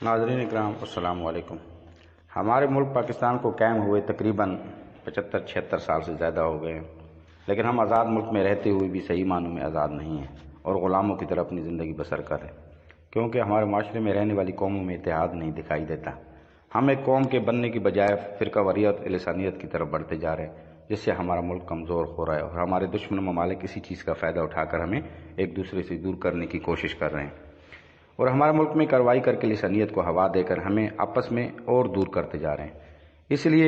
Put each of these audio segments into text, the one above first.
ناظرین اکرام السلام علیکم۔ ہمارے ملک پاکستان کو قائم ہوئے تقریباً 75-76 سال سے زیادہ ہو گئے ہیں، لیکن ہم آزاد ملک میں رہتے ہوئے بھی صحیح معنوں میں آزاد نہیں ہیں اور غلاموں کی طرح اپنی زندگی بسر کر رہے ہیں، کیونکہ ہمارے معاشرے میں رہنے والی قوموں میں اتحاد نہیں دکھائی دیتا۔ ہم ایک قوم کے بننے کی بجائے فرقہ واریت لسانیت کی طرف بڑھتے جا رہے ہیں، جس سے ہمارا ملک کمزور ہو رہا ہے اور ہمارے دشمن ممالک اسی چیز کا فائدہ اٹھا کر ہمیں ایک دوسرے سے دور کرنے کی کوشش کر رہے ہیں اور ہمارے ملک میں کارروائی کر کے لسانیت کو ہوا دے کر ہمیں آپس میں اور دور کرتے جا رہے ہیں۔ اس لیے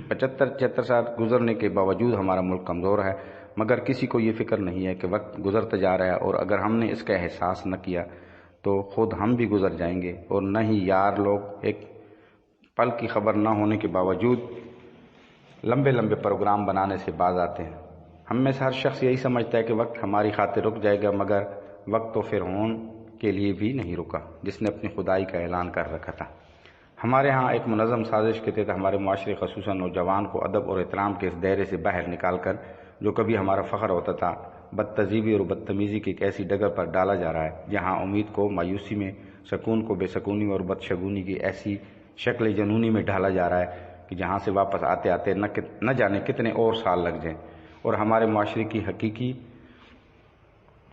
75-76 سال گزرنے کے باوجود ہمارا ملک کمزور ہے، مگر کسی کو یہ فکر نہیں ہے کہ وقت گزرتا جا رہا ہے اور اگر ہم نے اس کا احساس نہ کیا تو خود ہم بھی گزر جائیں گے، اور نہ ہی یار لوگ ایک پل کی خبر نہ ہونے کے باوجود لمبے لمبے پروگرام بنانے سے باز آتے ہیں۔ ہم میں سے ہر شخص یہی سمجھتا ہے کہ وقت ہماری خاطر رک جائے گا، مگر وقت تو فرعون کے لیے بھی نہیں رکا جس نے اپنی خدائی کا اعلان کر رکھا تھا۔ ہمارے ہاں ایک منظم سازش کے تحت ہمارے معاشرے خصوصاً نوجوان کو ادب اور احترام کے اس دائرے سے باہر نکال کر جو کبھی ہمارا فخر ہوتا تھا، بد تہذیبی اور بدتمیزی کی ایک ایسی ڈگر پر ڈالا جا رہا ہے جہاں امید کو مایوسی میں، سکون کو بے سکونی اور بدشگونی کی ایسی شکل جنونی میں ڈھالا جا رہا ہے کہ جہاں سے واپس آتے آتے نہ جانے کتنے اور سال لگ جائیں اور ہمارے معاشرے کی حقیقی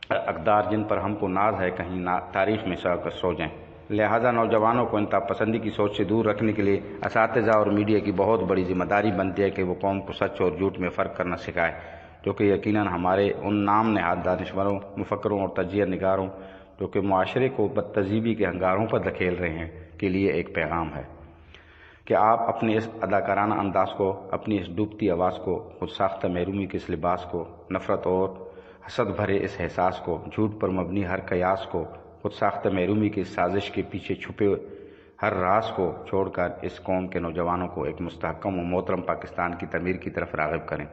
اقدار جن پر ہم کو ناز ہے کہیں تاریخ میں سو جائیں۔ لہٰذا نوجوانوں کو انتہا پسندی کی سوچ سے دور رکھنے کے لیے اساتذہ اور میڈیا کی بہت بڑی ذمہ داری بنتی ہے کہ وہ قوم کو سچ اور جھوٹ میں فرق کرنا سکھائے، جو کہ یقیناً ہمارے ان نام نہاد دانشوروں، مفکروں اور تجزیہ نگاروں جو کہ معاشرے کو بد تہذیبی کے انگاروں پر دھکیل رہے ہیں کے لیے ایک پیغام ہے کہ آپ اپنے اس اداکارانہ انداز کو، اپنی اس ڈوبتی آواز کو، خود ساختہ محرومی کے اس لباس کو، نفرت اور حسد بھرے اس احساس کو، جھوٹ پر مبنی ہر قیاس کو، خود ساختہ محرومی کی سازش کے پیچھے چھپے ہر راز کو چھوڑ کر اس قوم کے نوجوانوں کو ایک مستحکم و محترم پاکستان کی تعمیر کی طرف راغب کریں،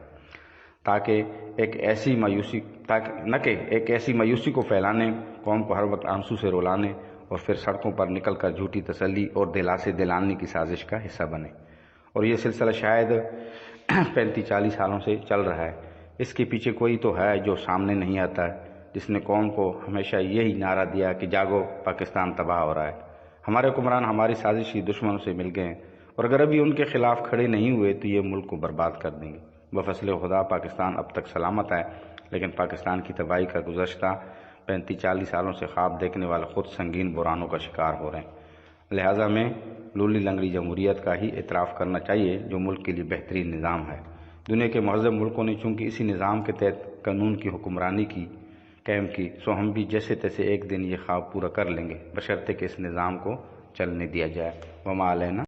تاکہ ایک ایسی مایوسی کو پھیلانے، قوم کو ہر وقت آنسو سے رلانے اور پھر سڑکوں پر نکل کر جھوٹی تسلی اور دلاسے دلانے کی سازش کا حصہ بنے۔ اور یہ سلسلہ شاید 35-40 سالوں سے چل رہا ہے۔ اس کے پیچھے کوئی تو ہے جو سامنے نہیں آتا ہے، جس نے قوم کو ہمیشہ یہی نعرہ دیا کہ جاگو پاکستان تباہ ہو رہا ہے۔ ہمارے حکمران ہماری سازشی دشمنوں سے مل گئے ہیں اور اگر ابھی ان کے خلاف کھڑے نہیں ہوئے تو یہ ملک کو برباد کر دیں گے۔ بفضل خدا پاکستان اب تک سلامت ہے، لیکن پاکستان کی تباہی کا گزشتہ 35-40 سالوں سے خواب دیکھنے والا خود سنگین بحرانوں کا شکار ہو رہے ہیں۔ لہٰذا ہمیں لولی لنگڑی جمہوریت کا ہی اعتراف کرنا چاہیے جو ملک کے لیے بہترین نظام ہے۔ دنیا کے مہذب ملکوں نے چونکہ اسی نظام کے تحت قانون کی حکمرانی قائم کی، سو ہم بھی جیسے تیسے ایک دن یہ خواب پورا کر لیں گے، بشرطے کہ اس نظام کو چلنے دیا جائے۔ وما علینا